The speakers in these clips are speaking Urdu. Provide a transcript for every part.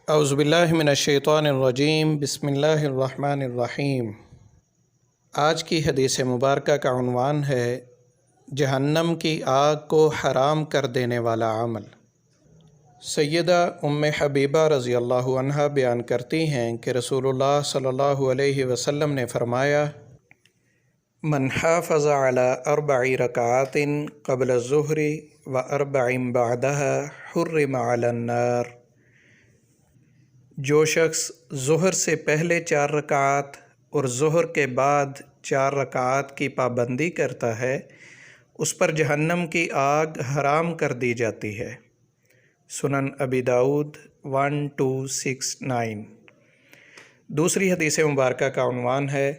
اعوذ باللہ من الشیطان الرجیم بسم اللہ الرحمن الرحیم۔ آج کی حدیث مبارکہ کا عنوان ہے جہنم کی آگ کو حرام کر دینے والا عمل۔ سیدہ ام حبیبہ رضی اللہ عنہا بیان کرتی ہیں کہ رسول اللہ صلی اللہ علیہ وسلم نے فرمایا: من حافظ علی 4 رکعات قبل الظہر و 4 بعدها حرم علی النار۔ جو شخص ظہر سے پہلے 4 رکعات اور ظہر کے بعد 4 رکعات کی پابندی کرتا ہے اس پر جہنم کی آگ حرام کر دی جاتی ہے۔ سنن ابی داؤد 1269۔ دوسری حدیث مبارکہ کا عنوان ہے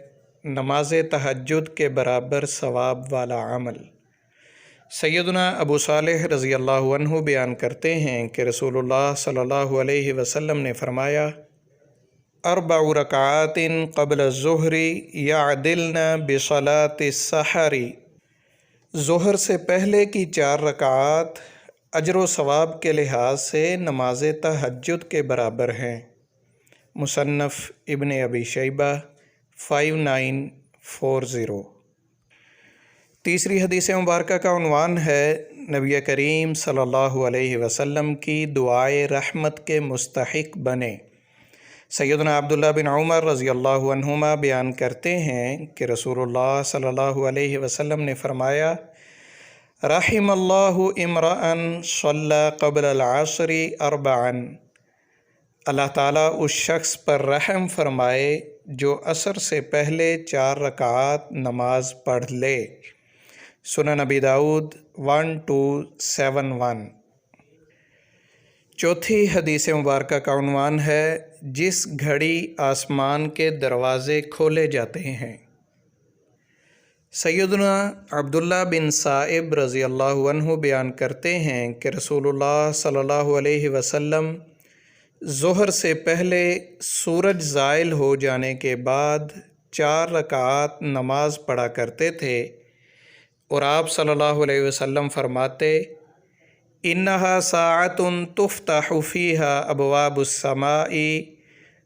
نماز تہجد کے برابر ثواب والا عمل۔ سیدنا ابو صالح رضی اللہ عنہ بیان کرتے ہیں کہ رسول اللہ صلی اللہ علیہ وسلم نے فرمایا: 4 رکعات قبل الظہر یعدلن بصلاۃ السحر۔ ظہر سے پہلے کی 4 رکعات اجر و ثواب کے لحاظ سے نماز تہجد کے برابر ہیں۔ مصنف ابن ابی شیبہ 5940۔ تیسری حدیث مبارکہ کا عنوان ہے نبی کریم صلی اللہ علیہ وسلم کی دعائے رحمت کے مستحق بنے۔ سیدنا عبداللہ بن عمر رضی اللہ عنہما بیان کرتے ہیں کہ رسول اللہ صلی اللہ علیہ وسلم نے فرمایا: رحم اللہ امرأ صلی قبل العصر 4۔ اللہ تعالیٰ اس شخص پر رحم فرمائے جو عصر سے پہلے 4 رکعات نماز پڑھ لے۔ سنن ابی داؤد 1271۔ چوتھی حدیث مبارکہ کا عنوان ہے جس گھڑی آسمان کے دروازے کھولے جاتے ہیں۔ سیدنا عبداللہ بن صائب رضی اللہ عنہ بیان کرتے ہیں کہ رسول اللہ صلی اللہ علیہ وسلم ظہر سے پہلے سورج زائل ہو جانے کے بعد 4 رکعات نماز پڑھا کرتے تھے، اور آپ صلی اللہ علیہ وسلم فرماتے: انہا ساعۃ تفتح فیہا ابواب السماء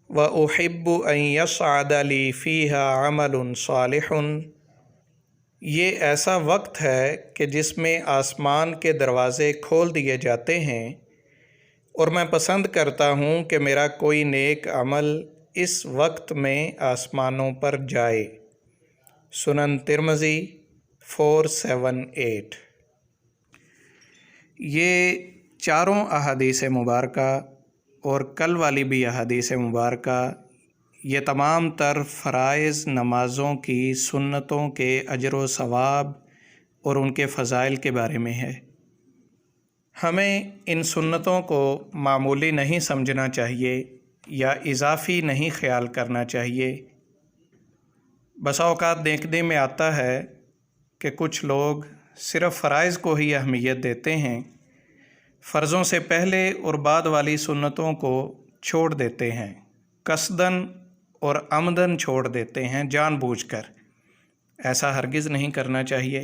واحب ان یصعد لی فیہا عمل صالح۔ یہ ایسا وقت ہے کہ جس میں آسمان کے دروازے کھول دیے جاتے ہیں، اور میں پسند کرتا ہوں کہ میرا کوئی نیک عمل اس وقت میں آسمانوں پر جائے۔ سنن ترمذی 478۔ یہ چاروں احادیث مبارکہ اور کل والی بھی احادیث مبارکہ یہ تمام تر فرائض نمازوں کی سنتوں کے اجر و ثواب اور ان کے فضائل کے بارے میں ہے۔ ہمیں ان سنتوں کو معمولی نہیں سمجھنا چاہیے یا اضافی نہیں خیال کرنا چاہیے۔ بسا اوقات دیکھنے میں آتا ہے کہ کچھ لوگ صرف فرائض کو ہی اہمیت دیتے ہیں، فرضوں سے پہلے اور بعد والی سنتوں کو چھوڑ دیتے ہیں، قصداً اور عمداً چھوڑ دیتے ہیں، جان بوجھ کر۔ ایسا ہرگز نہیں کرنا چاہیے،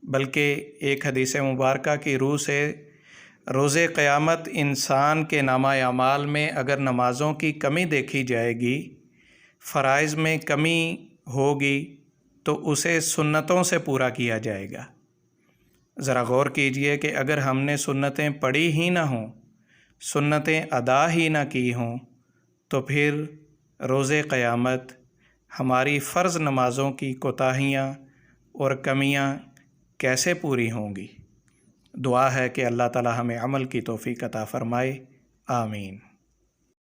بلکہ ایک حدیث مبارکہ کی روح سے روز قیامت انسان کے نامہ اعمال میں اگر نمازوں کی کمی دیکھی جائے گی، فرائض میں کمی ہوگی، تو اسے سنتوں سے پورا کیا جائے گا۔ ذرا غور کیجئے کہ اگر ہم نے سنتیں پڑھی ہی نہ ہوں، سنتیں ادا ہی نہ کی ہوں، تو پھر روز قیامت ہماری فرض نمازوں کی کوتاہیاں اور کمیاں کیسے پوری ہوں گی؟ دعا ہے کہ اللہ تعالی ہمیں عمل کی توفیق عطا فرمائے۔ آمین۔